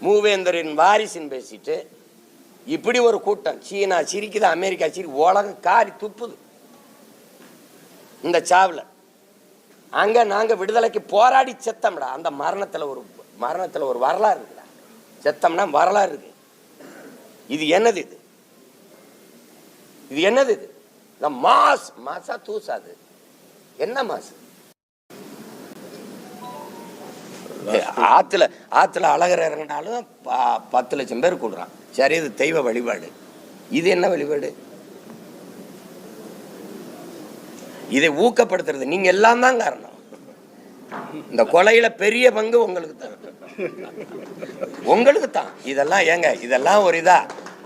மூவேந்தரின் வாரிசுன்னு பேசிட்டு இப்படி ஒரு கூட்டம். சீனா சிரிக்குது, அமெரிக்கா சிரிக்குது, உலகம் காரி துப்புது இந்த சாவில். அங்க நாங்க விடுதலைக்கு போராடி செத்தம்டா. அந்த மரணத்துல ஒரு வரலாறு இருக்குடா. செத்தம்னா வரலாறு இருக்கு. இது என்னது? இது என்னது? இந்த மாசா தூசாது என்ன மாசு? ஆத்துல அழகர் இறங்கினாலும் 10 லட்சம் பேர் கூடுறான். சரி, இது தெய்வ வழிபாடு. இது என்ன வழிபாடு? இதை ஊக்கப்படுத்துறது நீங்க எல்லாம் தான் காரணம். இந்த கொலையில பெரிய பங்கு உங்களுக்கு தான், உங்களுக்கு தான். இதெல்லாம் ஏங்க, இதெல்லாம் ஒரு இதா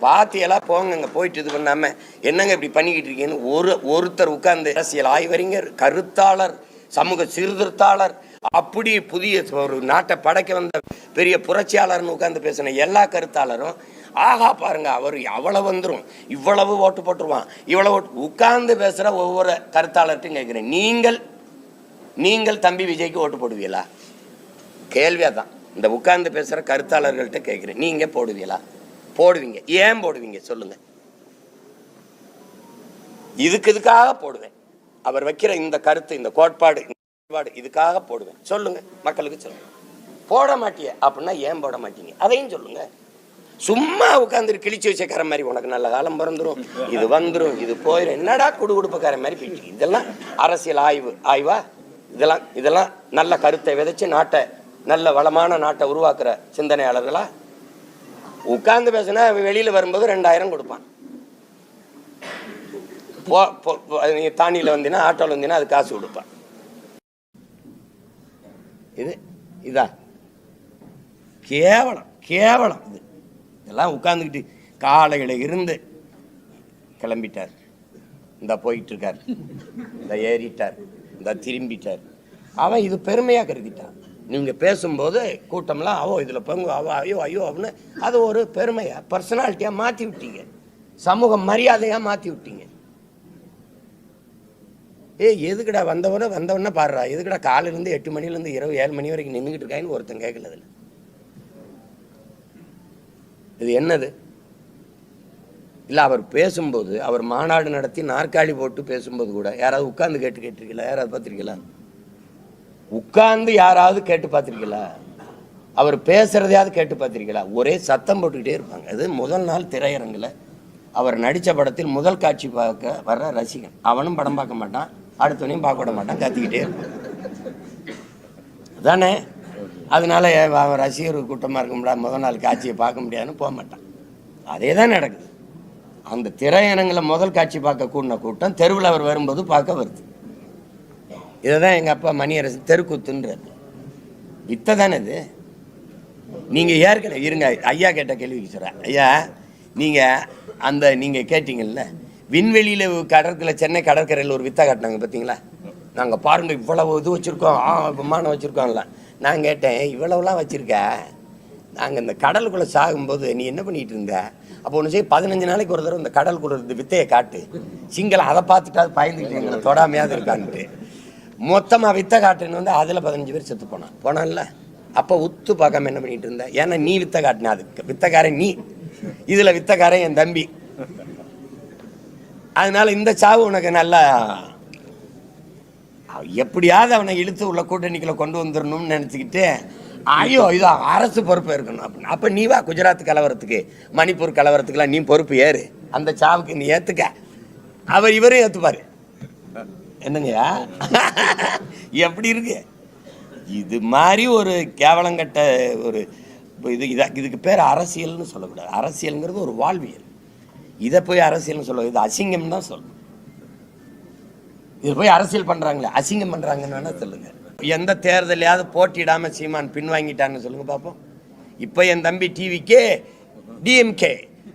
பாத்தியெல்லாம் போங்க. போயிட்டு இது பண்ணாம என்னங்க இப்படி பண்ணிக்கிட்டு இருக்கீங்கன்னு ஒருத்தர் உட்கார்ந்து அரசியல் ஆய்வறிஞர், கருத்தாளர், சமூக சீர்திருத்தாளர், அப்படி புதிய ஒரு நாட்டை படைக்க வந்த பெரிய புரட்சியாளர்னு உட்கார்ந்து பேசின எல்லா கருத்தாளரும் ஆகா பாருங்க அவர் அவ்வளவு வந்துடும், இவ்வளவு ஓட்டு போட்டுருவான், இவ்வளவு ஓட்டு உட்கார்ந்து பேசுற ஒவ்வொரு கருத்தாளர்கிட்டையும் கேட்கிறேன், நீங்கள் தம்பி விஜய்க்கு ஓட்டு போடுவீங்களா? கேள்வியா தான் இந்த உட்கார்ந்து பேசுற கருத்தாளர்கள்ட்ட கேட்கிறேன். நீங்க போடுவீங்களா? போடுவீங்க. ஏன் போடுவீங்க சொல்லுங்க. இதுக்காக போடுவேன். அவர் வைக்கிற இந்த கருத்து, இந்த கோட்பாடு, இதுக்காக போடுவேன். சொல்லுங்க, மக்களுக்கு சொல்லுங்க. போட மாட்டிய அப்படின்னா ஏன் போட மாட்டீங்க அதையும் சொல்லுங்க. சும்மா உட்காந்துட்டு கிழிச்சு வச்சக்கார மாதிரி உனக்கு நல்ல காலம் பிறந்துரும், இது வந்துடும், இது போயிடும், என்னடா குடுகுடுப்புக்கார மாதிரி போயிட்டு. இதெல்லாம் அரசியல் ஆய்வா? இதெல்லாம் நல்ல கருத்தை விதைச்சு நாட்டை, நல்ல வளமான நாட்டை உருவாக்குற சிந்தனையாளர்களா? உட்கார்ந்து பேசினா வெளியில வரும்போது 2000 கொடுப்பான். நீங்க தானியில வந்தீங்கன்னா, ஆட்டோல வந்தீங்கன்னா அது காசு கொடுப்பான். இதா கேவலம் இது. இதெல்லாம் உட்கார்ந்துக்கிட்டு காலையில இருந்து கிளம்பிட்டார், இந்த போயிட்டு இருக்கார், இந்த ஏறிட்டார், இந்த திரும்பிட்டார். அவன் இது பெருமையா கருதிட்டான். நீங்க பேசும்போது கூட்டம்லாம் அவோ இதுல பங்கு, அவோ ஐயோ ஐயோ அப்படின்னு அது ஒரு பெருமையா, பர்சனாலிட்டியா மாத்தி விட்டீங்க, சமூக மரியாதையா மாத்தி விட்டீங்க. எதுக்குடா வந்தவொடனே பாடுறா, எதுக்குடா காலையிலேருந்து 8 மணிலேருந்து இரவு 7 மணி வரைக்கும் நின்றுக்கிட்டு இருக்கான்னு ஒருத்தன் கேட்கல. அதில் இது என்னது? இல்லை, அவர் பேசும்போது, அவர் மாநாடு நடத்தி நாற்காலி போட்டு பேசும்போது கூட யாராவது உட்கார்ந்து கேட்டிருக்கீங்களா? யாராவது பார்த்துருக்கீங்களா? உட்கார்ந்து யாராவது கேட்டு பார்த்துருக்கீங்களா? அவர் பேசுறதையாவது கேட்டு பார்த்துருக்கீங்களா? ஒரே சத்தம் போட்டுக்கிட்டே இருப்பாங்க. அது முதல் நாள் திரையரங்கில் அவர் நடித்த படத்தில் முதல் காட்சி பார்க்க வர்ற ரசிகன், அவனும் படம் பார்க்க மாட்டான், அடுத்தவனையும் பார்க்க விட மாட்டான், கத்திக்கிட்டே இருப்பான் தானே. அதனால ரசிகர் கூட்டமாக இருக்க முடியாது, முதல் நாள் காட்சியை பார்க்க முடியாதுன்னு போக மாட்டான். அதே தான் நடக்குது. அந்த திரையரங்கில் முதல் காட்சி பார்க்க கூடின கூட்டம் தெருவில் அவர் வரும்போது பார்க்க வருது. இதை தான் எங்கள் அப்பா மணியரசு தெருக்கூத்துன்றார். வித்தை தானே இது. நீங்கள் ஏற்கனவே இருங்க, ஐயா கேட்ட கேள்விக்கு சொல்கிறேன். ஐயா, நீங்கள் கேட்டீங்கல்ல, விண்வெளியில் சென்னை கடற்கரையில் ஒரு வித்தை காட்டினாங்க பார்த்தீங்களா? நாங்கள் பாருங்க இவ்வளவு இது வச்சுருக்கோம், விமானம் வச்சுருக்கோம்ல. நான் கேட்டேன், இவ்வளவுலாம் வச்சுருக்க, நாங்கள் இந்த கடலுக்குள்ளே சாகும்போது நீ என்ன பண்ணிகிட்டு இருந்த? அப்போ ஒன்று செய்ய, 15 நாளைக்கு ஒரு தடவை இந்த கடலுக்குள்ள இந்த வித்தையை காட்டு, சிங்களம் அதை பார்த்துட்டாது பயந்துக்கிட்டு எங்களை தொடாமையாவது இருக்கான்ட்டு மொத்தமாக வித்தை காட்டுன்னு வந்து அதில் 15 பேர் செத்து போனான்ல. அப்போ உத்து பார்க்காம என்ன பண்ணிட்டு இருந்த? ஏன்னா நீ வித்தை காட்டின, அதுக்கு வித்தைக்காரன் நீ, இதில் வித்தைக்காரன் என் தம்பி. அதனால இந்த சாவு உனக்கு நல்லா, எப்படியாவது அவனை இழுத்து உள்ள கூட்டணிக்குள்ள கொண்டு வந்துடணும்னு நினச்சிக்கிட்டு, ஐயோ இது அரசு பொறுப்பு இருக்கணும் அப்படின்னு. அப்போ நீ வா குஜராத் கலவரத்துக்கு, மணிப்பூர் கலவரத்துக்குலாம் நீ பொறுப்பு ஏறு, அந்த சாவுக்கு நீ ஏற்றுக்க, இவரும் ஏற்றுப்பாரு. என்னங்கய்யா எப்படி இருக்கு? இது மாதிரி ஒரு கேவலங்கட்ட ஒரு இதுக்கு பேர் அரசியல்னு சொல்லக்கூடாது. அரசியல்ங்கிறது ஒரு வாழ்வியல். இதை போய் அரசியல்னு சொல்ல, இது அசிங்கம் தான் சொல்லணும். இது போய் அரசியல் பண்றாங்களே, அசிங்கம் பண்றாங்கன்னு வேணா சொல்லுங்க. எந்த தேர்தலையாவது போட்டியிடாம சீமான் பின்வாங்கிட்டான்னு சொல்லுங்க பார்ப்போம். இப்போ என் தம்பி டிவிக்கே டிஎம்கே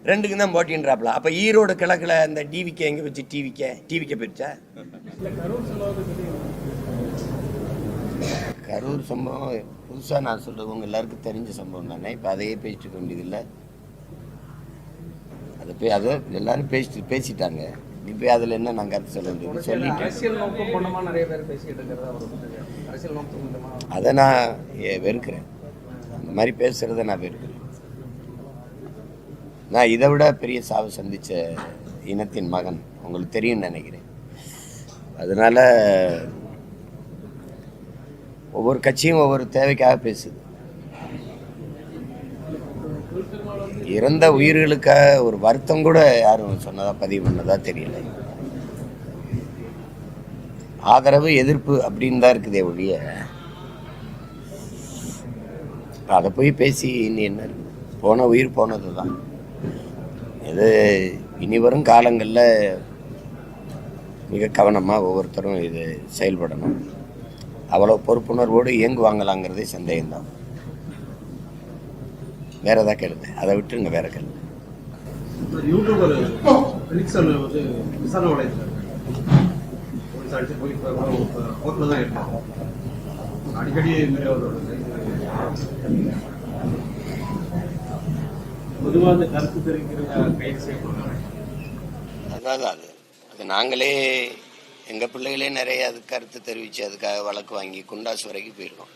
ரெண்டுக்கு தான் போட்டின்றாப்ல. அப்போ ஈரோடு கிழக்குல இந்த டிவிக்கே எங்கே வச்சு டிவிக்கே போயிடுச்சா? கரூர் சம்பவம் புதுசாக நான் சொல்கிறது உங்கள் எல்லாருக்கும் தெரிஞ்ச சம்பவம் தானே. இப்போ அதையே பேசிட்டு வேண்டியதில்லை. அதை எல்லாரும் பேசிட்டாங்க. நீ போய் அதில் என்ன நான் கருத்து சொல்ல வேண்டியது சொல்லிட்டேன். அதை நான் வெறுக்கிறேன். அந்த மாதிரி பேசுகிறத நான் வெறுக்கிறேன். நான் இதை விட பெரிய சாவு சந்தித்த இனத்தின் மகன், உங்களுக்கு தெரியும்னு நினைக்கிறேன். அதனால ஒவ்வொரு கட்சியும் ஒவ்வொரு தேவைக்காக பேசுது. இறந்த உயிர்களுக்காக ஒரு வருத்தம் கூட யாரும் சொன்னதா பதிவு பண்ணதா தெரியல. ஆதரவு எதிர்ப்பு அப்படின்னு தான் இருக்குதே ஒழிய அதை போய் பேசி இன்னும் என்ன இருக்கு? போன உயிர் போனது தான். இது இனி வரும் காலங்களில் மிக கவனமாக ஒவ்வொருத்தரும் இது செயல்படணும். அவ்வளோ பொறுப்புணர்வோடு இயங்குவாங்களாங்கிறதே சந்தேகம்தான். வேற ஏதாவது கேளுங்க, அதை விட்டுருங்க, வேற கேளுங்க. அதாவது அது நாங்களே எங்க பிள்ளைகளே நிறைய அது கருத்து தெரிவிச்சு அதுக்காக வழக்கு வாங்கி குண்டாசு வரைக்கும் போயிருக்கோம்.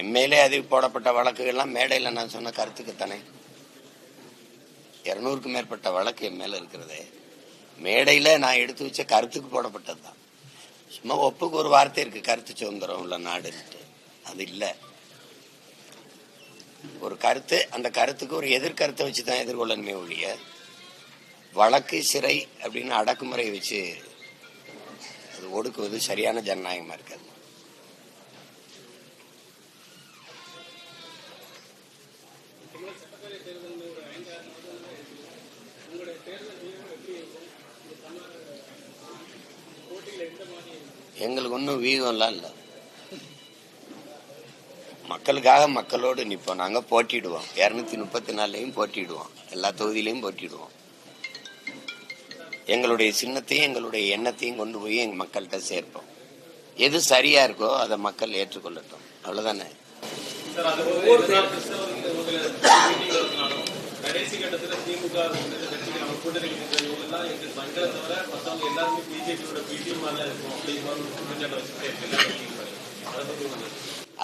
எம்எல்ஏ அதில் போடப்பட்ட வழக்குகள்லாம் மேடையில் நான் சொன்ன கருத்துக்கு தானே. 200க்கும் மேற்பட்ட வழக்கு என் மேல இருக்கிறது மேடையில் நான் எடுத்து வச்ச கருத்துக்கு போடப்பட்டது தான். சும்மா ஒப்புக்கு ஒரு வார்த்தை இருக்கு, கருத்து சுதந்திரம் உள்ள நாடுன்ட்டு. அது இல்லை. ஒரு கருத்து, அந்த கருத்துக்கு ஒரு எதிர்கருத்தை வச்சு தான் எதிர்கொள்ளணுமே ஒழிய வழக்கு சிறை அப்படின்னு அடக்குமுறையை வச்சு அது ஒடுக்குவது சரியான ஜனநாயகமா இருக்காது. எங்களுக்கு ஒன்றும் வீகம்லாம் இல்லை. மக்களுக்காக மக்களோடு நிற்போம். நாங்கள் போட்டிடுவோம். 234லையும் போட்டிடுவோம், எல்லா தொகுதியிலையும் போட்டிடுவோம். எங்களுடைய சின்னத்தையும் எங்களுடைய எண்ணத்தையும் கொண்டு போய் எங்கள் மக்கள்கிட்ட சேர்ப்போம். எது சரியா இருக்கோ அதை மக்கள் ஏற்றுக்கொள்ளட்டும், அவ்வளவுதானே.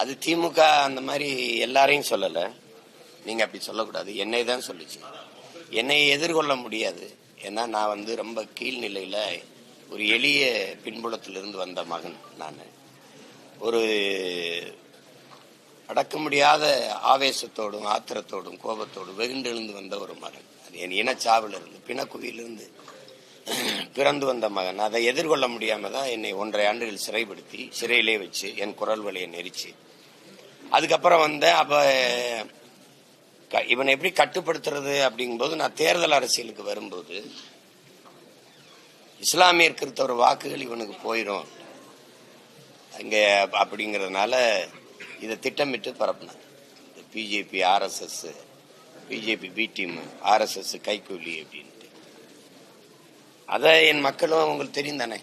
அது திமுக அந்த மாதிரி எல்லாரையும் சொல்லல. நீங்க அப்படி சொல்லக்கூடாது. என்னை தான் சொல்லுச்சு. என்னை எதிர்கொள்ள முடியாது. ஏன்னா நான் ரொம்ப கீழ்நிலையில ஒரு எளிய பின்புலத்திலிருந்து வந்த மகன். நான் ஒரு அடக்க முடியாத ஆவேசத்தோடும் ஆத்திரத்தோடும் கோபத்தோடும் வெகுண்டெழுந்து வந்த ஒரு மகன். அது என் இனச்சாவிலிருந்து பிணக்குவியிலிருந்து பிறந்து வந்த மகன். அதை எதிர்கொள்ள முடியாம தான் என்னை 1.5 ஆண்டுகள் சிறைப்படுத்தி சிறையிலே வச்சு என் குரல் வலையை நெரிச்சு அதுக்கப்புறம் அப்ப இவனை எப்படி கட்டுப்படுத்துறது அப்படிங்கும்போது நான் தேர்தல் அரசியலுக்கு வரும்போது இஸ்லாமிய கிறிஸ்தவர் வாக்குகள் இவனுக்கு போயிடும் அங்க அப்படிங்கறதுனால இதை திட்டமிட்டு பரப்பினார். BJP RSS, BJP B team, RSS கைக்கூலி அப்படின்ட்டு. அத என் மக்களும் உங்களுக்கு தெரியும் தானே.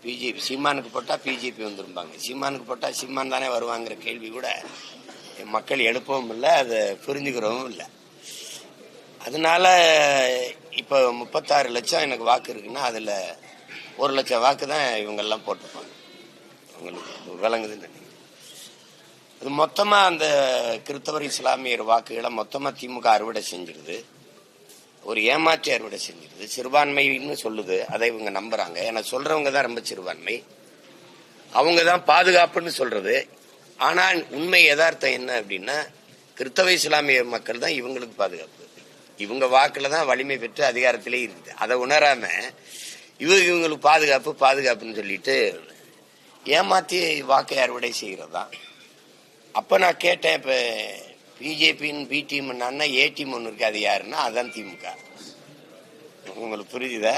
பிஜேபி சீமானுக்கு போட்டா பிஜேபி வந்துருப்பாங்க, சீமானுக்கு போட்டா சீமான் தானே வருவாங்கிற கேள்வி கூட என் மக்கள் எழுப்பவும் இல்லை, அதை புரிஞ்சுக்கிறவும் இல்லை. அதனால இப்ப 36 லட்சம் எனக்கு வாக்கு இருக்குன்னா அதுல 1 லட்சம் வாக்கு தான் இவங்க எல்லாம் போட்டிருப்பாங்க. உங்களுக்கு விளங்குதுன்னு நினைக்கிறேன். அது மொத்தமா அந்த கிறிஸ்தவர் இஸ்லாமியர் வாக்குகளை மொத்தமா திமுக அறுவடை செஞ்சிருது. ஒரு ஏமாற்றி அறுவடை செஞ்சிருது. சிறுபான்மைன்னு சொல்லுது, அதை இவங்க நம்புறாங்க. ஏன்னா சொல்றவங்க தான் ரொம்ப சிறுபான்மை, அவங்க தான் பாதுகாப்புன்னு சொல்றது. ஆனால் உண்மை யதார்த்தம் என்ன அப்படின்னா கிறிஸ்தவ இஸ்லாமிய மக்கள் தான் இவங்களுக்கு பாதுகாப்பு. இவங்க வாக்குல தான் வலிமை பெற்று அதிகாரத்திலே இருக்குது. அதை உணராம இவங்களுக்கு பாதுகாப்புன்னு சொல்லிட்டு ஏமாத்தி வாக்கை அறுவடை செய்யறதா. அப்ப நான் கேட்டேன், இப்ப பிஜேபின்னு பி டீம் ஏ டீம் ஒன்று இருக்கு, அது யாருன்னா அதான் திமுக. உங்களுக்கு புரியுதா?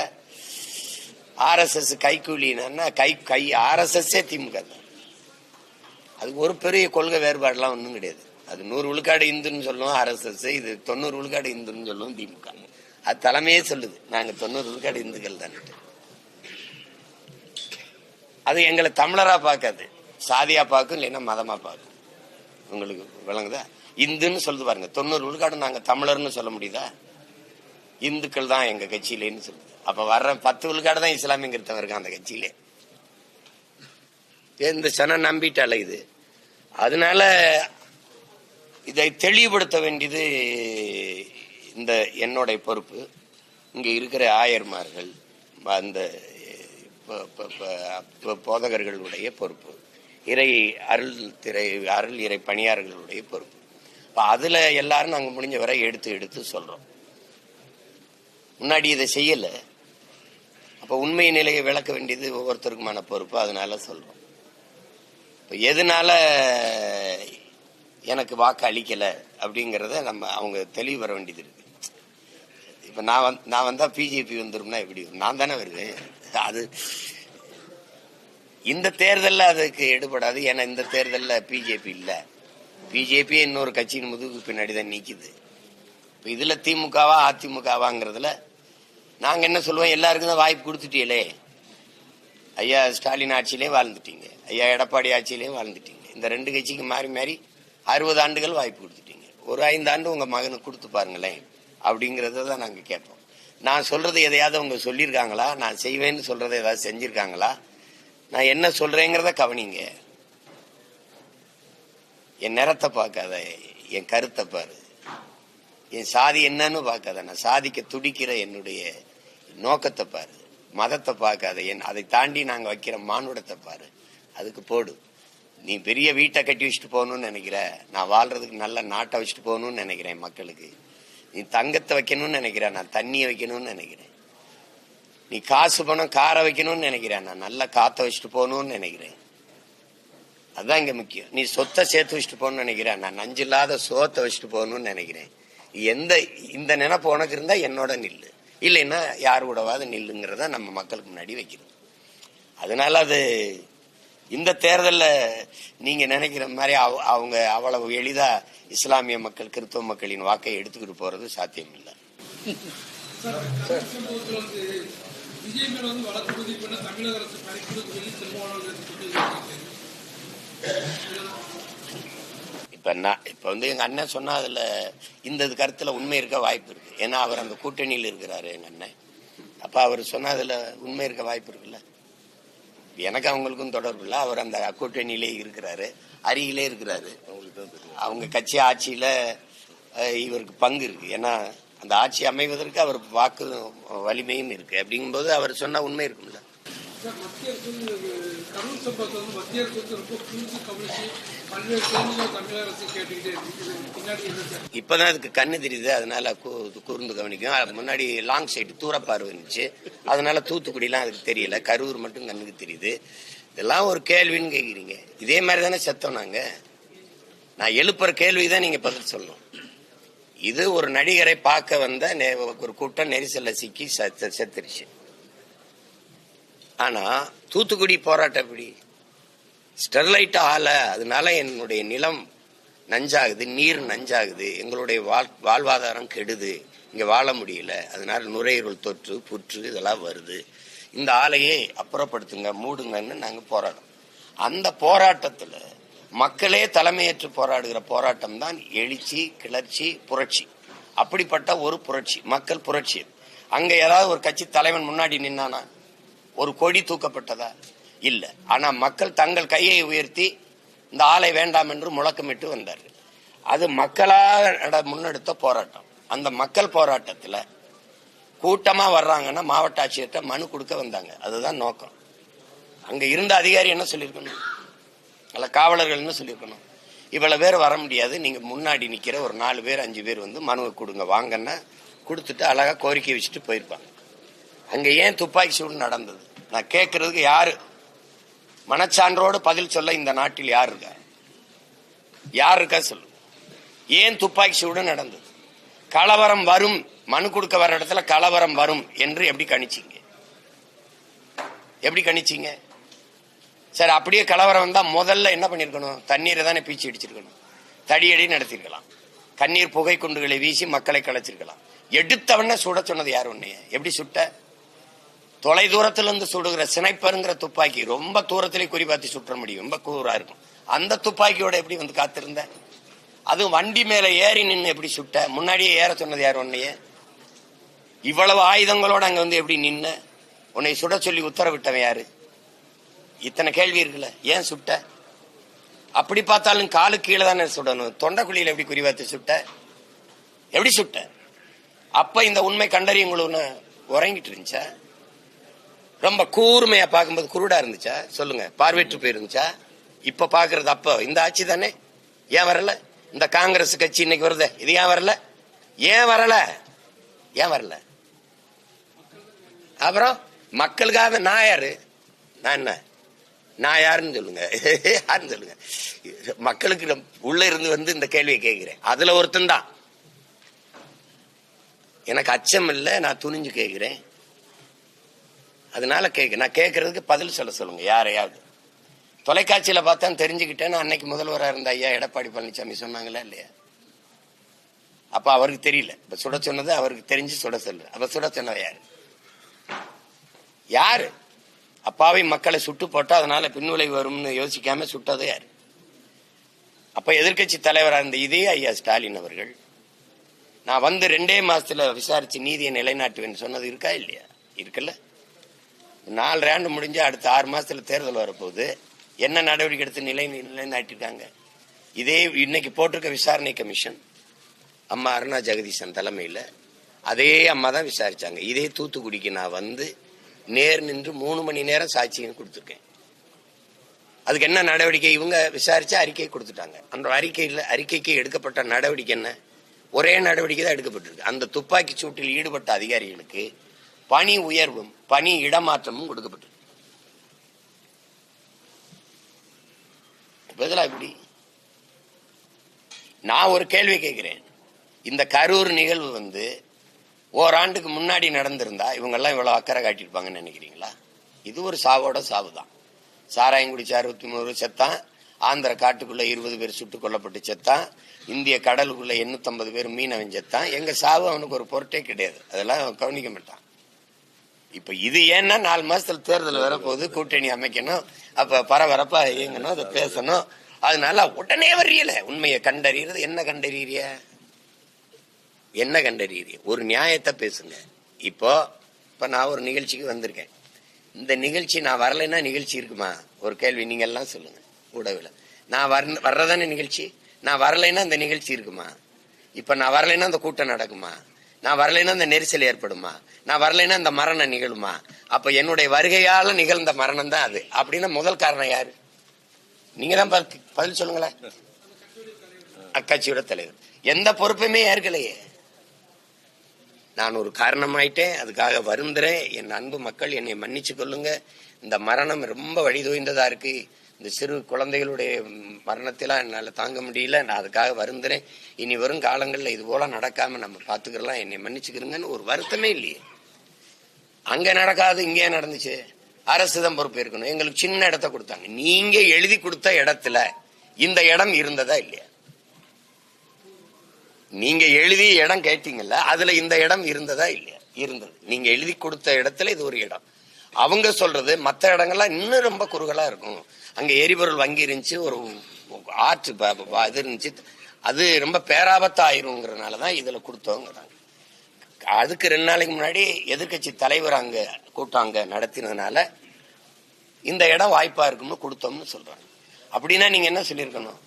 ஆர்எஸ்எஸ் கைக்கூலின்னா கை ஆர்எஸ்எஸ் திமுக தான். அதுக்கு ஒரு பெரிய கொள்கை வேறுபாடுலாம் ஒன்றும் கிடையாது. அது 100 விழுக்காடு இந்துன்னு சொல்லுவோம் ஆர்எஸ்எஸ், இது 90 விழுக்காடு இந்துன்னு சொல்லுவோம் திமுக. அது தலைமையே சொல்லுது நாங்க 90 விழுக்காடு இந்துக்கள் தான். அது எங்களை தமிழரா பார்க்காது, சாதியா பார்க்கும், இல்லைன்னா மதமா பார்க்கும். உங்களுக்கு விளங்குதா? இந்துன்னு சொல்லுது பாருங்க, 90 விழுக்காடு நாங்க தமிழர்னு சொல்ல முடியுதா? இந்துக்கள் தான் எங்க கட்சியிலேன்னு சொல்லுது. அப்ப வர்ற 10 விழுக்காடு தான் இஸ்லாமியங்கிறத இருக்கான் அந்த கட்சியிலே. இந்த சனம் நம்பிட்டால இது. அதனால இதை தெளிவுபடுத்த வேண்டியது இந்த என்னுடைய பொறுப்பு. இங்கே இருக்கிற ஆயர்மார்கள், அந்த போதகர்களுடைய பொறுப்பு, அருள் இறை பணியாளர்களுடைய பொறுப்பு. அதுல எல்லாரும் நாங்க முடிஞ்ச வரை எடுத்து சொல்றோம். முன்னாடி இதை செய்யல, அப்ப உண்மை நிலையை விளக்க வேண்டியது ஒவ்வொருத்தருக்குமான பொறுப்பு. அதனால சொல்றோம். இப்ப எதனால எனக்கு வாக்கு அளிக்கல அப்படிங்கறத அவங்க தெளிவு வர வேண்டியது இருக்கு. இப்ப நான் வந்தா பிஜேபி வந்துரும்னா எப்படி? நான் தானே வருவேன். அது இந்த தேர்தலில் அதுக்கு எடுபடாது. ஏன்னா இந்த தேர்தலில் பிஜேபி இல்லை. பிஜேபி இன்னொரு கட்சியின் முதுகு பின்னாடி தான் நீக்குது. இப்போ இதில் திமுகவா அதிமுகவாங்கிறதுல நாங்கள் என்ன சொல்லுவோம், எல்லாருக்கும் தான் வாய்ப்பு கொடுத்துட்டீங்களே. ஐயா ஸ்டாலின் ஆட்சியிலையும் வாழ்ந்துட்டீங்க, ஐயா எடப்பாடி ஆட்சியிலையும் வாழ்ந்துட்டீங்க. இந்த ரெண்டு கட்சிக்கு மாறி மாறி 60 ஆண்டுகள் வாய்ப்பு கொடுத்துட்டீங்க. ஒரு 5 ஆண்டு உங்கள் மகனுக்கு கொடுத்து பாருங்களேன் அப்படிங்கிறத தான் நாங்கள் கேட்போம். நான் சொல்றது எதையாவது அவங்க சொல்லியிருக்காங்களா? நான் செய்வேன்னு சொல்றதை ஏதாவது செஞ்சிருக்காங்களா? நான் என்ன சொல்றேங்கிறத கவனிங்க. என் நிறத்தை பார்க்காத, என் கருத்தை பாரு. என் சாதி என்னன்னு பார்க்காத, நான் சாதிக்க துடிக்கிற என்னுடைய நோக்கத்தை பாரு. மதத்தை பார்க்காத, அதை தாண்டி நாங்க வைக்கிற மானுடத்தை பாரு. அதுக்கு போடு. நீ பெரிய வீட்டை கட்டி வச்சுட்டு போகணும்னு நினைக்கிற, நான் வாழ்றதுக்கு நல்ல நாட்டை வச்சுட்டு போகணும்னு நினைக்கிறேன். மக்களுக்கு நீ தங்கத்தை வைக்கணும்னு நினைக்கிற, நான் தண்ணியை வைக்கணும்னு நினைக்கிறேன். நீ காசு பணம் காரை வைக்கணும்னு நினைக்கிறேன், நான் நல்ல காத்த வச்சுட்டு போகணும்னு நினைக்கிறேன். அதுதான் இங்க முக்கியம். நீ சொத்தை சேர்த்து வச்சுட்டு போகணும்னு நினைக்கிறேன், நான் நஞ்சு இல்லாத சோத்தை வச்சுட்டு போகணும்னு நினைக்கிறேன். இந்த நினைப்பு உனக்கு இருந்தா என்னோட நில்லு, இல்லைன்னா யாரு கூடவாது நில்லுங்கிறத நம்ம மக்களுக்கு முன்னாடி வைக்கணும். அதனால அது இந்த தேர்தலில் நீங்க நினைக்கிற மாதிரி அவங்க அவ்வளவு எளிதா இஸ்லாமிய மக்கள், கிறிஸ்தவ மக்களின் வாக்கை எடுத்துக்கிட்டு போறது சாத்தியம் இல்லை. இப்ப எங்க அண்ணன் சொன்னா அதுல இந்த கருத்துல உண்மை இருக்க வாய்ப்பு இருக்கு. ஏன்னா அவர் அந்த கூட்டணியில் இருக்கிறாரு எங்க அண்ணன். அப்ப அவர் சொன்னதுல உண்மை இருக்க வாய்ப்பு இருக்குல்ல. எனக்கு அவங்களுக்கும் தொடர்பு இல்லை. அவர் அந்த கூட்டணியிலே இருக்கிறாரு, அருகிலே இருக்கிறாரு. அவங்க கட்சி ஆட்சியில இவருக்கு பங்கு இருக்கு. ஏன்னா அந்த ஆட்சி அமைவதற்கு அவர் வாக்கு வலிமையும் இருக்கு. அப்படிங்கும்போது அவர் சொன்னா உண்மை இருக்கும்ல. இப்பதான் அதுக்கு கண்ணு தெரியுது, அதனால கூர்ந்து கவனிக்கும். முன்னாடி லாங் சைடு தூரப்பார்வை இருந்துச்சு, அதனால தூத்துக்குடிலாம் அதுக்கு தெரியல. கரூர் மட்டும் கண்ணுக்கு தெரியுது. இதெல்லாம் ஒரு கேள்வின்னு கேக்குறீங்க. இதே மாதிரி தானே செத்தோம் நாங்க. நான் எழுப்புற கேள்விதான் நீங்க பதில் சொல்லணும். இது ஒரு நடிகரை பார்க்க வந்த ஒரு கூட்டம் நெரிசல்ல சிக்கி செத்துருச்சு. ஆனா தூத்துக்குடி போராட்டம் எப்படி? ஸ்டெர்லைட் ஆல, அதனால என்னுடைய நிலம் நஞ்சாகுது, நீர் நஞ்சாகுது, எங்களுடைய வாழ்வாதாரம் கெடுது, இங்க வாழ முடியல, அதனால நுரையீரல் தொற்று, புற்று இதெல்லாம் வருது, இந்த ஆலையை அப்புறப்படுத்துங்க, மூடுங்கன்னு நாங்க போராடும். அந்த போராட்டத்துல மக்களே தலைமையேற்று போராடுகிற போராட்டம் தான் எழுச்சி, கிளர்ச்சி, புரட்சி. அப்படிப்பட்ட ஒரு புரட்சி, மக்கள் புரட்சி. அங்க ஏதாவது ஒரு கட்சி தலைவன் முன்னாடி நின்னானா? ஒரு கொடி தூக்கப்பட்டதா? இல்ல. ஆனா மக்கள் தங்கள் கையை உயர்த்தி இந்த ஆலை வேண்டாம் என்று முழக்கமிட்டு வந்தார். அது மக்களாக முன்னெடுத்த போராட்டம். அந்த மக்கள் போராட்டத்துல கூட்டமா வர்றாங்கன்னா மாவட்ட ஆட்சியர்கிட்ட மனு கொடுக்க வந்தாங்க. அதுதான் நோக்கம். அங்க இருந்த அதிகாரி என்ன சொல்லியிருக்கணும்? அல்ல காவலர்கள் என்ன சொல்லியிருக்கணும்? இவ்வளவு பேர் வர முடியாது, நீங்க முன்னாடி நிக்கிற ஒரு 4 பேர் 5 பேர் வந்து மனுவை கொடுங்க வாங்கன்னா கொடுத்துட்டு அழகா கோரிக்கை வச்சுட்டு போயிருப்பாங்க. அங்க ஏன் துப்பாக்கி சூடு நடந்தது? நான் கேட்கறதுக்கு யாரு மனச்சான்றோடு பதில் சொல்ல இந்த நாட்டில் யார் இருக்கா? யார் இருக்கா சொல்லு. ஏன் துப்பாக்கி சூடு நடந்தது? கலவரம் வரும், மனு கொடுக்க வர இடத்துல கலவரம் வரும் என்று எப்படி கணிச்சீங்க? எப்படி கணிச்சீங்க? சரி, அப்படியே கலவரம் வந்தா முதல்ல என்ன பண்ணிருக்கணும்? தண்ணீரை தானே பீச்சி அடிச்சிருக்கணும், தடியடி நடத்திருக்கலாம், கண்ணீர் புகை குண்டுகளை வீசி மக்களை கலைச்சிருக்கலாம். எடுத்தவன சுட சொன்னது யார்? உன்னைய எப்படி சுட்ட? தொலை தூரத்துல இருந்து சுடுகிற சினைப்பருங்கிற துப்பாக்கி ரொம்ப தூரத்திலே குறிபார்த்து சுற்ற முடியும், ரொம்ப கூரா இருக்கும். அந்த துப்பாக்கியோட எப்படி வந்து காத்திருந்த? அதுவும் வண்டி மேல ஏறி நின்று எப்படி சுட்ட? முன்னாடியே ஏற சொன்னது யார்? உன்னைய இவ்வளவு ஆயுதங்களோட அங்க வந்து எப்படி நின்ன? உன்னை சுட சொல்லி உத்தரவிட்டவன் யாரு? இத்தனை கேள்வி இருக்குல்ல. ஏன் சுட்ட? அப்படி பார்த்தாலும் காலு கீழே தானே சுடணும். தொண்டைக்குழியில் எப்படி குறிவாத்து சுட்ட? எப்படி சுட்ட? அப்ப இந்த உண்மை கண்டறியங்களும் உறங்கிட்டு இருந்துச்சா? ரொம்ப கூர்மையா பார்க்கும்போது குருடா இருந்துச்சா? சொல்லுங்க. பார்வையற்று போயிருந்துச்சா? இப்ப பாக்குறது அப்ப இந்த ஆட்சி தானே. ஏன் வரல? இந்த காங்கிரஸ் கட்சி இன்னைக்கு வருது, இது ஏன் வரல? ஏன் வரல? ஏன் வரல? அப்புறம் மக்களுக்காக நான் யாரு? நான் என்ன? நான் யாருன்னு சொல்லுங்க. யாருன்னு சொல்லுங்க. மக்களுக்கு உள்ள இருந்து இந்த கேள்வியை கேட்கிறேன். அதுல ஒருத்தன் தான். எனக்கு அச்சம் இல்லை, நான் துணிஞ்சு கேட்கிறேன். அதனால நான் கேட்கறதுக்கு பதில் சொல்லுங்க யாரையாவது. தொலைக்காட்சியில பார்த்தா தெரிஞ்சுக்கிட்டேன்னு அன்னைக்கு முதல்வராக இருந்த ஐயா எடப்பாடி பழனிசாமி சொன்னாங்களா இல்லையா? அப்ப அவருக்கு தெரியல. இப்ப சுட சொன்னது அவருக்கு தெரிஞ்சு சுட சொல்லு. அப்ப சுட சொன்னவ யாரு? யாரு? அப்பாவை மக்களை சுட்டு போட்டா அதனால பின்விளைவு வரும்னு யோசிக்காம சுட்டது யாரு? அப்ப எதிர்கட்சி தலைவராக இருந்த இதே ஐயா ஸ்டாலின் அவர்கள் நான் 2 மாசத்துல விசாரிச்சு நீதியை நிலைநாட்டுவேன்னு சொன்னது இருக்கா இல்லையா? இருக்குல்ல. 4 ஆண்டு முடிஞ்சு அடுத்த 6 மாசத்துல தேர்தல் வரப்போகுது. என்ன நடவடிக்கை எடுத்து நிலைநாட்டிருக்காங்க? இதே இன்னைக்கு போட்டிருக்க விசாரணை கமிஷன் அம்மா அருணா ஜெகதீசன் தலைமையில அதே அம்மா தான் விசாரிச்சாங்க. இதே தூத்துக்குடிக்கு நான் நேர் நின்று 3 மணி நேரம் சாட்சியம் கொடுத்துருக்கேன். அதுக்கு என்ன நடவடிக்கை? இவங்க விசாரிச்சு அறிக்கை கொடுத்துட்டாங்க. அந்த அறிக்கைக்கு எடுக்கப்பட்ட நடவடிக்கை என்ன? ஒரே நடவடிக்கை தான் எடுக்கப்பட்டிருக்கு. அந்த துப்பாக்கி சூட்டில் ஈடுபட்ட அதிகாரிகளுக்கு பணி உயர்வும் பணி இடமாற்றமும் கொடுக்கப்பட்டிருக்கு. இப்படி நான் ஒரு கேள்வி கேட்கிறேன். இந்த கரூர் நிகழ்வு ஓராண்டுக்கு முன்னாடி நடந்திருந்தா இவங்க எல்லாம் இவ்வளவு அக்கறை காட்டியிருப்பாங்கன்னு நினைக்கிறீங்களா? இது ஒரு சாவோட சாவு தான். சாராயம் குடிச்ச 63 செத்தான். ஆந்திர காட்டுக்குள்ள 20 பேர் சுட்டுக் கொல்லப்பட்டு செத்தான். இந்திய கடலுக்குள்ள 850 பேர் மீனவன் செத்தான். எங்க சாவு அவனுக்கு ஒரு பொருட்டே கிடையாது. அதெல்லாம் கவனிக்க மாட்டான். இப்ப இது ஏன்னா 4 மாசத்துல தேர்தல் வரப்போகுது, கூட்டணி அமைக்கணும், அப்ப பரபரப்பா இயங்கணும், அதை பேசணும். அதனால உடனே வரியல. உண்மையை கண்டறியறது. என்ன கண்டறிய? என்ன கண்டறிய? ஒரு நியாயத்தை பேசுங்க. இப்போ நான் ஒரு நிகழ்ச்சிக்கு வந்திருக்கேன். இந்த நிகழ்ச்சி நான் வரலைன்னா நிகழ்ச்சி இருக்குமா? ஒரு கேள்வி நீங்க எல்லாம் சொல்லுங்க. ஊடகவில் நான் வர்றதானே நிகழ்ச்சி. நான் வரலைன்னா இந்த நிகழ்ச்சி இருக்குமா? இப்ப நான் வரலைன்னா இந்த கூட்டம் நடக்குமா? நான் வரலைன்னா இந்த நெரிசல் ஏற்படுமா? நான் வரலைன்னா இந்த மரணம் நிகழுமா? அப்ப என்னுடைய வருகையால நிகழ்ந்த மரணம் தான் அது. அப்படின்னா முதல் காரணம் யாரு? நீங்க தான் பதில் சொல்லுங்களேன். அக்கட்சியோட தலைவர் எந்த பொறுப்புமே ஏற்கலையே. நான் ஒரு காரணமாயிட்டேன், அதுக்காக வருந்துறேன். என் அன்பு மக்கள் என்னை மன்னிச்சு கொள்ளுங்க. இந்த மரணம் ரொம்ப வழிதோய்ந்ததா இருக்கு. இந்த சிறு குழந்தைகளுடைய மரணத்திலாம் என்னால தாங்க முடியல. நான் அதுக்காக வருந்துறேன். இனி வரும் காலங்களில் இது போல நடக்காம நம்ம பாத்துக்கலாம், என்னை மன்னிச்சுக்கிறீங்கன்னு ஒரு வருத்தமே இல்லையே. அங்க நடக்காது, இங்கே நடந்துச்சு. அரசு தான் பொறுப்பு இருக்கணும். எங்களுக்கு சின்ன இடத்த கொடுத்தாங்க. நீங்க எழுதி கொடுத்த இடத்துல இந்த இடம் இருந்ததா இல்லையா? நீங்க எழுதி இடம் கேட்டீங்கல்ல, அதுல இந்த இடம் இருந்ததா இல்லையா? இருந்தது. நீங்க எழுதி கொடுத்த இடத்துல இது ஒரு இடம். அவங்க சொல்றது மற்ற இடங்கள்லாம் இன்னும் ரொம்ப குறுகலா இருக்கும். அங்க எரிபொருள் வங்கி இருந்துச்சு, ஒரு ஆற்று இது இருந்துச்சு, அது ரொம்ப பேராபத்தா ஆயிருங்கிறதுனாலதான் இதுல கொடுத்தவங்க. அதுக்கு 2 நாளைக்கு முன்னாடி எதிர்கட்சி தலைவர் அங்க கூட்டம் அங்க நடத்தினதுனால இந்த இடம் வாய்ப்பா இருக்கும்னு கொடுத்தோம்னு சொல்றாங்க. அப்படின்னா நீங்க என்ன சொல்லியிருக்கணும்?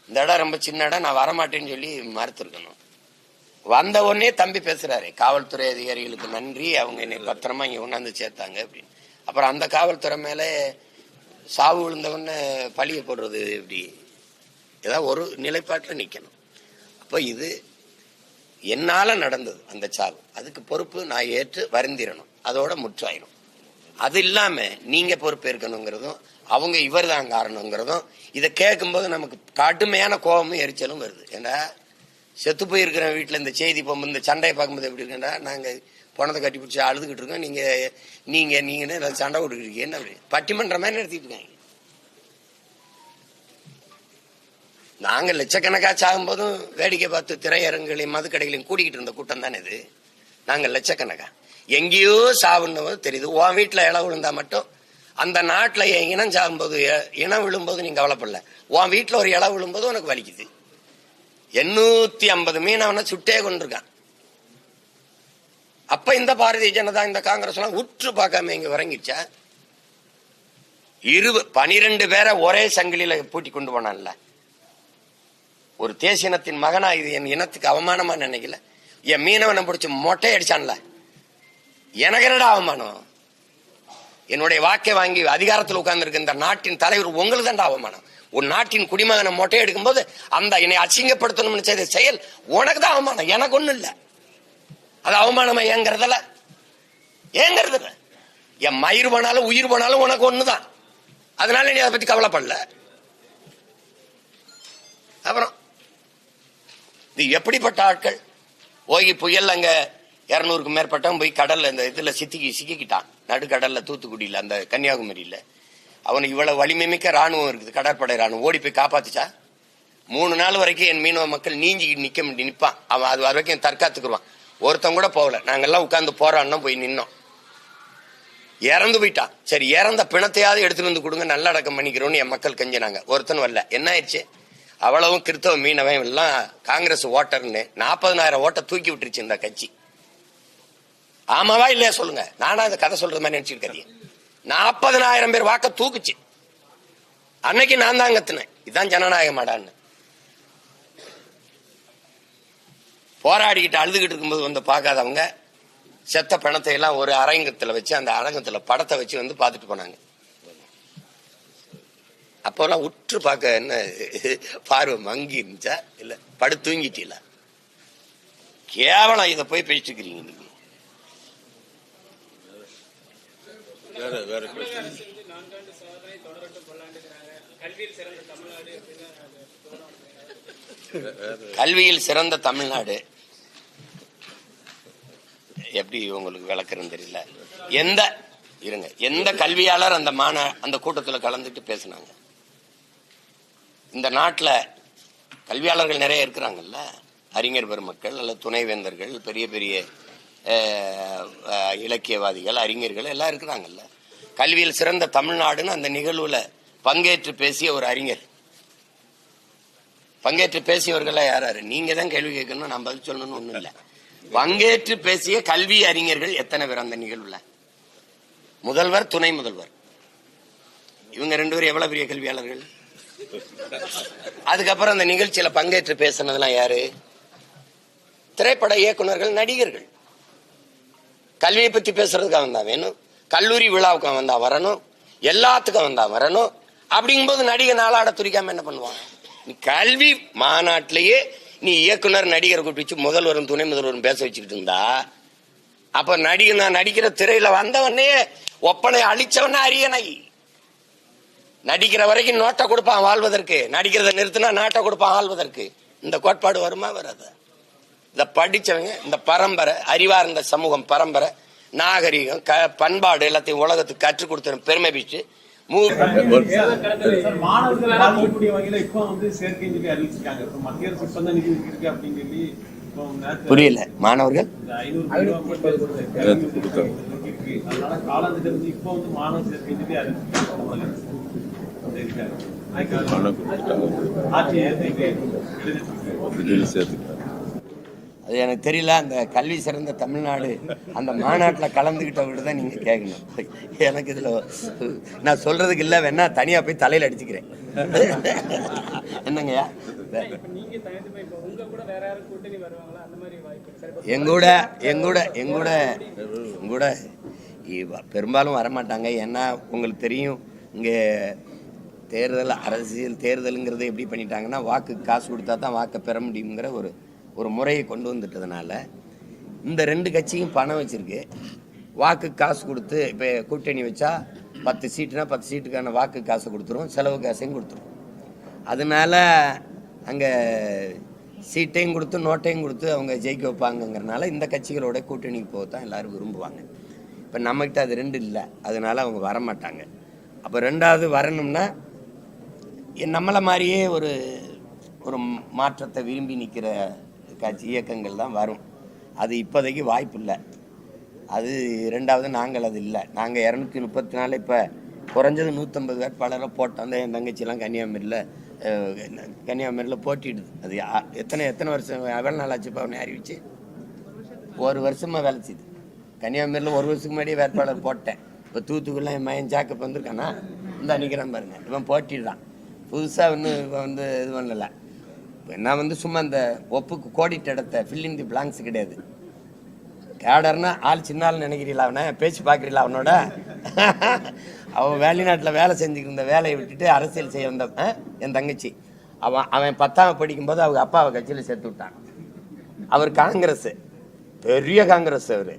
இந்த இடம் ரொம்ப சின்ன இடம், நான் வரமாட்டேன்னு சொல்லி மறுத்திருக்கணும். வந்த உடனே தம்பி பேசுறாரு, காவல்துறை அதிகாரிகளுக்கு நன்றி, அவங்க என்னை பத்திரமா இங்க கொண்டாந்து சேர்த்தாங்க அப்படின்னு. அப்புறம் அந்த காவல்துறை மேல சாவு விழுந்தவொடனே பழிய போடுறது எப்படி? ஏதாவது ஒரு நிலைப்பாட்டில் நிக்கணும். அப்ப இது என்னால நடந்தது அந்த சாவு, அதுக்கு பொறுப்பு நான் ஏற்று வருந்திரணும், அதோட முற்றாயிரும். அது இல்லாம நீங்க பொறுப்பு இருக்கணுங்கிறதும் அவங்க இவர் தான் காரணங்கிறதும் இதை கேட்கும்போது நமக்கு கடுமையான கோபமும் எரிச்சலும் வருது. ஏன்னா செத்து போயிருக்கிற வீட்டுல இந்த செய்தி போகும்போது இந்த சண்டையை பார்க்கும்போது எப்படி இருக்கா, நாங்க பணத்தை கட்டி பிடிச்சி அழுதுகிட்டு இருக்கோம், நீங்க சண்டை விட்டுக்கிட்டு அப்படி பட்டிமன்ற மாதிரி நடத்திட்டு இருக்காங்க. நாங்க லட்சக்கணக்கா சாகும் போதும் வேடிக்கை பார்த்து திரையரங்குகளையும் மதுக்கடைகளையும் கூடிக்கிட்டு இருந்த கூட்டம் தானே இது. நாங்க லட்சக்கணக்கா எங்கேயோ சாவுன்னு தெரியுது. உன் வீட்டுல இளவு விழுந்தா மட்டும் அந்த நாட்டுல இனம் சாகும்போது இனம் விழும்போது நீங்க கவலைப்படல, உன் வீட்டுல ஒரு இளவு விழும்போது உனக்கு வலிக்குது. 850 மீனவனை சுட்டே கொண்டிருக்கான். அப்ப இந்த பாரதிய ஜனதா இந்த காங்கிரஸ் எல்லாம் உற்று பார்க்காம இங்க இறங்கிடுச்சா? 12 பேரை ஒரே சங்கிலியில பூட்டி கொண்டு போனான்ல. ஒரு தேசியனத்தின் மகனா இது என் இனத்துக்கு அவமானமா நினைக்கல. என் மீனவனை பிடிச்சி மொட்டை அடிச்சான்ல, எனக்கு என்னடா அவமானம்? என்னுடைய வாக்கை வாங்கி அதிகாரத்தில் உட்கார்ந்து இந்த நாட்டின் தலைவர் உங்களுக்கு தான்டா அவமானம். ஒரு நாட்டின் குடிமகனை மொட்டை எடுக்கும் போது அந்த என்னை அசிங்கப்படுத்தணும்னு செய்த செயல் உனக்கு தான் அவமானம், எனக்கு ஒண்ணும் இல்ல. அது அவமானமா ஏங்கிறதுல என் மயிர் போனாலும் உயிர் போனாலும் உனக்கு ஒண்ணுதான். அதனால நீ அதை பத்தி கவலைப்படல. அப்புறம் இது எப்படிப்பட்ட ஆட்கள்? ஓகி புயல் அங்க 200க்கும் மேற்பட்டவன் போய் கடல்ல இந்த இதுல சிக்கிக்கிட்டான், நடுக்கடல்ல, தூத்துக்குடியில, அந்த கன்னியாகுமரியில. அவனுக்கு இவ்வளவு வலிமை மிக்க ராணுவம் இருக்குது, கடற்படை ராணுவம். ஓடி போய் காப்பாத்துச்சா? 3 நாள் வரைக்கும் என் மீனவ மக்கள் நீஞ்சி நிப்பான். அவன் அது வரைக்கும் தற்காத்துக்குருவான். ஒருத்தன் கூட போகல. நாங்கெல்லாம் உட்கார்ந்து போறான்னு போய் நின்னோம். இறந்து போயிட்டான். சரி, இறந்த பிணத்தையாவது எடுத்துட்டு வந்து கொடுங்க, நல்ல அடக்கம் பண்ணிக்கிறோம்னு என் மக்கள் கெஞ்சினாங்க. ஒருத்தன் வரல. என்ன ஆயிடுச்சு? அவ்வளவும் கிறிஸ்தவ மீனவன் எல்லாம் காங்கிரஸ் ஓட்டர்னு 40,000 ஓட்டை தூக்கி விட்டுருச்சு இந்த கட்சி. ஆமாவா இல்லையா சொல்லுங்க? நானா அந்த கதை சொல்றது மாதிரி நினைச்சிருக்கேன். 40,000 பேர் வாக்க தூக்குச்சு. அன்னைக்கு நான் தான் கத்துனேன், இதுதான் ஜனநாயகமாடான்னு. போராடிக்கிட்டு அழுதுகிட்டு இருக்கும்போது வந்து பார்க்காதவங்க செத்த பணத்தை எல்லாம் ஒரு அரங்கத்துல வச்சு, அந்த அரங்கத்துல படத்தை வச்சு வந்து பார்த்துட்டு போனாங்க. அப்போல்லாம் உற்று பார்க்க என்ன பார்வை மங்கி இருந்துச்சா இல்ல படு தூங்கிட்டீங்களா? கேவலம். இதை போய் பேசிக்கிறீங்க நீங்க. கல்வியில் சிறந்த தமிழ்நாடு எப்படி உங்களுக்கு விளக்குறன்னு தெரியல. எந்த கல்வியாளர் அந்த கூட்டத்தில் கலந்துட்டு பேசினாங்க? இந்த நாட்டில் கல்வியாளர்கள் நிறைய இருக்கிறாங்கல்ல, அறிஞர் பெருமக்கள் அல்ல துணைவேந்தர்கள், பெரிய பெரிய இலக்கியவாதிகள், அறிஞர்கள் எல்லாம் இருக்கிறாங்கல்ல. கல்வியில் சிறந்த தமிழ்நாடுன்னு அந்த நிகழ்வுல பங்கேற்று பேசிய ஒரு அறிஞர், பங்கேற்று பேசியவர்கள் யாராரு? நீங்க தான் கேள்வி கேட்கணும், நான் பதில் சொல்லணும்னு ஒண்ணும் இல்லை. பங்கேற்று பேசிய கல்வி அறிஞர்கள் எத்தனை பேர் அந்த நிகழ்வுல? முதல்வர், துணை முதல்வர், இவங்க 2 பேரும் எவ்வளவு பெரிய கல்வியாளர்கள். அதுக்கப்புறம் அந்த நிகழ்ச்சியில பங்கேற்று பேசினதெல்லாம் யாரு? திரைப்பட இயக்குநர்கள், நடிகர்கள். கல்வியை பத்தி பேசுறதுக்கு அவன் தான் வேணும், கல்லூரி விழாவுக்கு அவன் தான் வரணும், எல்லாத்துக்கும் அவன் தான் வரணும். அப்படிங்கும்போது நடிகர் நாளாட துரிக்காம என்ன பண்ணுவான்? நீ கல்வி மாநாட்டிலேயே நீ இயக்குனர், நடிகர் கூப்பிட்டு முதல்வரும் துணை முதல்வரும் பேச வச்சுக்கிட்டு இருந்தா, அப்ப நடிகர் நான் நடிக்கிற திரையில வந்தவனே ஒப்பனை அழிச்சவன அரியணை. நடிக்கிற வரைக்கும் நோட்டை கொடுப்பான் வாழ்வதற்கு, நடிக்கிறத நிறுத்தினா நாட்டை கொடுப்பான் ஆள்வதற்கு. இந்த கோட்பாடு வருமா? வராது. இத படிச்சவங்க, இந்த பரம்பரை, அறிவார்ந்த சமூகம் பரம்பரை, நாகரிகம், பண்பாடு எல்லாத்தையும் உலகத்துக்கு கற்றுக் கொடுத்த பெருமை பிச்சு புரியல. மாணவர்கள் அது எனக்கு தெரியல. அந்த கல்வி சிறந்த தமிழ்நாடு அந்த மாநாட்டில் கலந்துகிட்டவங்க தான் நீங்க கேட்கணும். எனக்கு இதுல நான் சொல்றதுக்கு இல்ல, வேணா தனியா போய் தலையில அடிச்சுக்கிறேன். என்னங்கய்யா? எங்கூட பெரும்பாலும் வரமாட்டாங்க. ஏன்னா உங்களுக்கு தெரியும், இங்க அரசியல் தேர்தலுங்கிறத எப்படி பண்ணிட்டாங்கன்னா, வாக்கு காசு கொடுத்தா தான் வாக்கை பெற முடியுங்கிற ஒரு முறையை கொண்டு வந்துட்டதுனால இந்த 2 கட்சியும் பணம் வச்சிருக்கு. வாக்கு காசு கொடுத்து இப்போ கூட்டணி வச்சா 10 சீட்டுனா 10 சீட்டுக்கான வாக்கு காசை கொடுத்துரும், செலவு காசையும் கொடுத்துரும். அதனால அங்கே சீட்டையும் கொடுத்து நோட்டையும் கொடுத்து அவங்க ஜெயிக்க வைப்பாங்கங்கிறனால இந்த கட்சிகளோட கூட்டணிக்கு போகத்தான் எல்லாரும் விரும்புவாங்க. இப்போ நம்மகிட்ட அது 2 இல்லை, அதனால அவங்க வரமாட்டாங்க. அப்போ 2வது வரணும்னா நம்மளை மாதிரியே ஒரு மாற்றத்தை விரும்பி நிற்கிற கட்சி இயக்கங்கள் தான் வரும். அது இப்போதைக்கு வாய்ப்பு இல்லை. அது 2வது நாங்கள் அது இல்லை. நாங்கள் 234 இப்போ குறைஞ்சது 150 வேட்பாளரை போட்டோம். அந்த என் தங்கச்சியெல்லாம் கன்னியாகுமரியில் போட்டிடுது. அது எத்தனை வருஷம் எவ்வளோ நாள் ஆச்சு? இப்போ அவனை அறிவிச்சு 1 வருஷமாக வேலை செய்யுது. கன்னியாகுமரியில் 1 வருஷத்துக்கு முன்னாடியே வேட்பாளர் போட்டேன். இப்போ தூத்துக்குடிலாம் என் மயன் ஜாக்கப் வந்திருக்கானா? இந்த நிற்கிறான் பாருங்க, இவன் போட்டிடுறான். புதுசாக இன்னும் இவன் வந்து இது பண்ணலை. நான் வந்து சும்மா இந்த ஒப்புக்கு கோடிட்ட இடத்த ஃபில்லிங் தி பிளாங்க்ஸ் கிடையாது. கேடர்னா ஆள் சின்ன ஆள் நினைக்கிறீங்களா? அவனை பேச்சு பார்க்குறீங்களா? அவனோட அவன் வெளிநாட்டில் வேலை செஞ்சுக்கிட்டு இருந்த வேலையை விட்டுட்டு அரசியல் செய்ய வந்த என் தங்கச்சி. அவன் 10ஆம் படிக்கும்போது அவங்க அப்பாவை கட்சியில் சேர்த்து விட்டான். அவர் காங்கிரஸ், பெரிய காங்கிரஸ். அவர்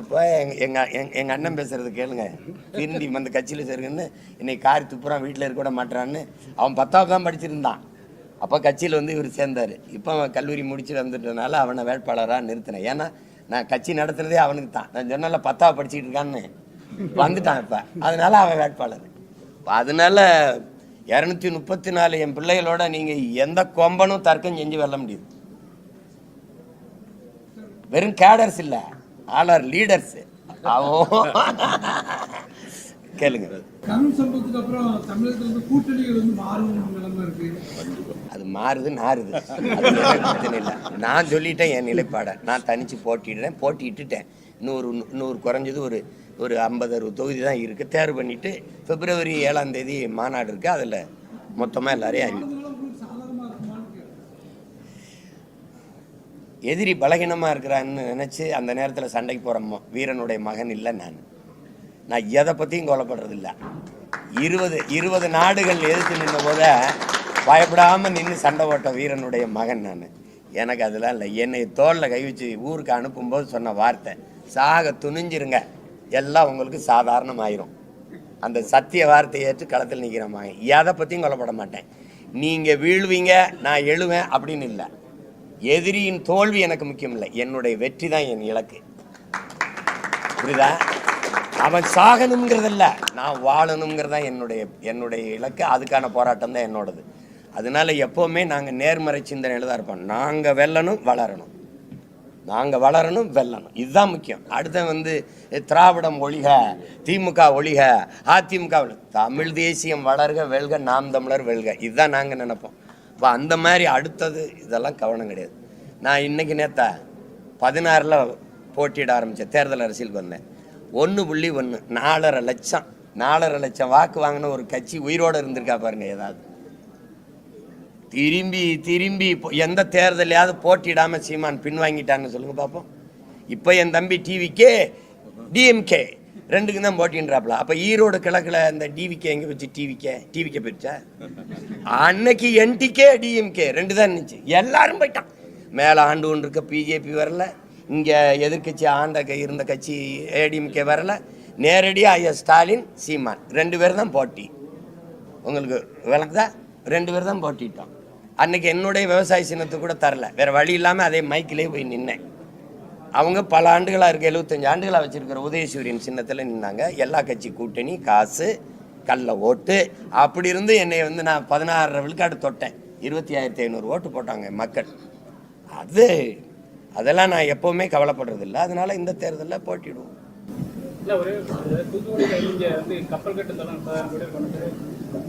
இப்போ எங்கள் அண்ணன் பேசுறது கேளுங்க. திரும்பி அந்த கட்சியில் சேருங்கன்னு என்னை காரி துப்புறான், வீட்டில் இருக்க விட மாட்டான்னு. அவன் 10ஆவது தான் படிச்சிருந்தான். அப்போ கட்சியில் வந்து இவர் சேர்ந்தார். இப்போ அவன் கல்லூரி முடிச்சு வந்துட்டதுனால அவனை வேட்பாளராக நிறுத்தினேன். ஏன்னா நான் கட்சி நடத்துறதே அவனுக்கு தான். நான் சொன்னால 10ஆவது படிச்சுக்கிட்டு இருக்கான்னு வந்துட்டான் இப்போ, அதனால அவன் வேட்பாளர். அதனால 234 என் பிள்ளைகளோட நீங்கள் எந்த கொம்பனும் தர்க்கம் செஞ்சு வெல்ல முடியுது. வெறும் கேடர்ஸ் இல்லை, ஆல் ஆர் லீடர்ஸ். கேளுங்க. அது மாறுது நாறுது, பிரச்சனை இல்லை. நான் சொல்லிட்டேன் என் நிலைப்பாடை. நான் தனிச்சு போட்டிட்டுட்டேன். இன்னொரு குறைஞ்சது ஒரு 50-60 தொகுதி தான் இருக்குது. தேர்வு பண்ணிவிட்டு பிப்ரவரி 7ஆம் தேதி மாநாடு இருக்குது. அதில் மொத்தமாக எல்லாரையும் எதிரி பலகீனமாக இருக்கிறான்னு நினச்சி அந்த நேரத்தில் சண்டைக்கு போகிற வீரனுடைய மகன் இல்லை நான் எதை பற்றியும் கொலைப்படுறதில்லை. 20 நாடுகள் எதிர்த்து நின்ற போத பயப்படாமல் நின்று சண்டை போட்ட வீரனுடைய மகன் நான். எனக்கு அதெல்லாம் இல்லை. என்னை தோளில் கை வச்சு ஊருக்கு அனுப்பும்போது சொன்ன வார்த்தை, சாக துணிஞ்சிருங்க, எல்லாம் உங்களுக்கு சாதாரணமாயிரும். அந்த சத்திய வார்த்தையை ஏற்று களத்தில் நிற்கிற மகன். எதை பற்றியும் கொலைப்பட மாட்டேன். நீங்கள் வீழ்வீங்க, நான் எழுவேன் அப்படின்னு இல்லை. எதிரியின் தோல்வி எனக்கு முக்கியம் இல்லை, என்னுடைய வெற்றி தான் என் இலக்கு. புரியுதா? அவன் சாகணுங்கிறதில்ல, நான் வாழணுங்கிறதா என்னுடைய இலக்கு. அதுக்கான போராட்டம் தான் என்னோடது. அதனால எப்போவுமே நாங்கள் நேர்மறை சிந்தனையில் தான் இருப்போம். நாங்கள் வெல்லணும், வளரணும். நாங்கள் வளரணும், வெல்லணும், இதுதான் முக்கியம். அடுத்த வந்து திராவிடம் ஒழிக, திமுக ஒழிக, அதிமுக தமிழ் தேசியம் வளர்க, வெல்க, நாம் தமிழர் வெல்க, இதுதான் நாங்கள் நினைப்போம். இப்போ அந்த மாதிரி அடுத்தது இதெல்லாம் கவனம் கிடையாது. நான் இன்னைக்கு நேற்று 16ல் போட்டியிட ஆரம்பித்தேன். தேர்தல் அரசியலுக்கு வந்தேன். 1.1 4.5 லட்சம் வாக்கு வாங்கின ஒரு கட்சி உயிரோடு இருந்திருக்கா பாருங்க. ஏதாவது திரும்பி எந்த தேர்தலையாவது போட்டியிடாமல் சீமான் பின்வாங்கிட்டான்னு சொல்லுங்க பார்ப்போம். இப்போ என் தம்பி டிவிக்கே டிஎம்கே 2க்கு தான் போட்டின்றாப்ல. அப்போ ஈரோடு கிழக்கில் இந்த டிவிக்கே எங்கே வச்சு டிவிக்கே போயிடுச்சா? அன்னைக்கு என்டிகே டிஎம்கே 2 தான் இருந்துச்சு. எல்லாரும் போயிட்டான். மேலே ஆண்டு ஒன்று இருக்க பிஜேபி வரல, இங்கே எதிர்கட்சி இருந்த கட்சி ஏடிஎம்கே வரல. நேரடியாக ஸ்டாலின், சீமான் 2 பேர் தான் போட்டி. உங்களுக்கு விளக்குதா? 2 பேர் தான் போட்டிட்டோம். அன்னைக்கு என்னுடைய விவசாய சின்னத்தை கூட தரல. வேற வழி இல்லாமல் அதே மைக்கிலே போய் நின்னேன். அவங்க பல ஆண்டுகளாக இருக்க 75 ஆண்டுகளாக வச்சிருக்கிற உதயசூரியன் சின்னத்தில் நின்னாங்க. எல்லா கட்சி கூட்டணி, காசு, கள்ள ஓட்டு, அப்படி இருந்து என்னை வந்து நான் 16 விழுக்காடு தொட்டேன். 25,500 ஓட்டு போட்டாங்க மக்கள். அதெல்லாம் நான் எப்பவுமே கவலைப்படுறதில்லை. அதனால இந்த தேர்தலில் போட்டிடுவோம். கப்பல் கட்டுத்தளம்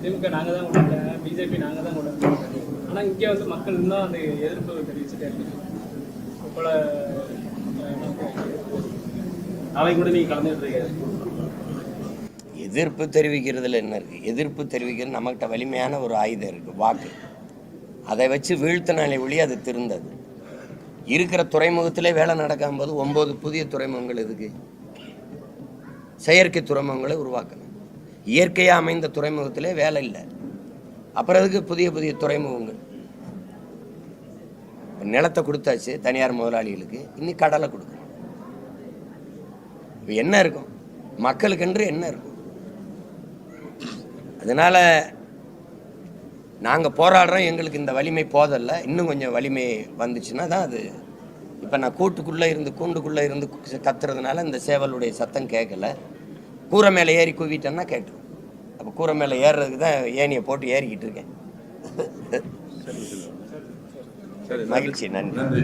திமுக நாங்கள் தான் கொண்டாங்க, பிஜேபி நாங்கள் தான் கொண்டாங்க. ஆனால் இங்கே வந்து மக்கள் இன்னும் அந்த எதிர்ப்பு தெரிவிச்சுட்டே இருக்கு. போல அவை கூட நீங்கள் கலந்துட்டு எதிர்ப்பு தெரிவிக்கிறதுல என்ன இருக்கு? எதிர்ப்பு தெரிவிக்கிறது நம்மகிட்ட வலிமையான ஒரு ஆயுதம் இருக்கு, வாக்கு. அதை வச்சு வீழ்த்தினாலே ஒளி அது திருந்தது. இருக்கிற துறைமுகத்திலே வேலை நடக்கும் போது 9 புதிய துறைமுகங்கள் எதுக்கு? செயற்கை துறைமுகங்களை உருவாக்கணும். இயற்கையாக அமைந்த துறைமுகத்திலே வேலை இல்லை, அப்புறம் அதுக்கு புதிய துறைமுகங்கள். நிலத்தை கொடுத்தாச்சு தனியார் முதலாளிகளுக்கு, இன்னும் கடலை கொடுக்கணும். இப்போ என்ன இருக்கும் மக்களுக்கென்று? என்ன இருக்கும்? அதனால நாங்கள் போராடுறோம். எங்களுக்கு இந்த வலிமை போதல்ல, இன்னும் கொஞ்சம் வலிமை வந்துச்சுன்னா தான் அது. இப்போ நான் கூண்டுக்குள்ளே இருந்து கத்துறதுனால இந்த சேவலுடைய சத்தம் கேட்கல. கூரை மேலே ஏறி கூவிட்டேன்னா கேட்டுரும். அப்போ கூரை மேலே ஏறுறதுக்கு தான் ஏனியை போட்டு ஏறிக்கிட்டு இருக்கேன். மகிழ்ச்சி, நன்றி.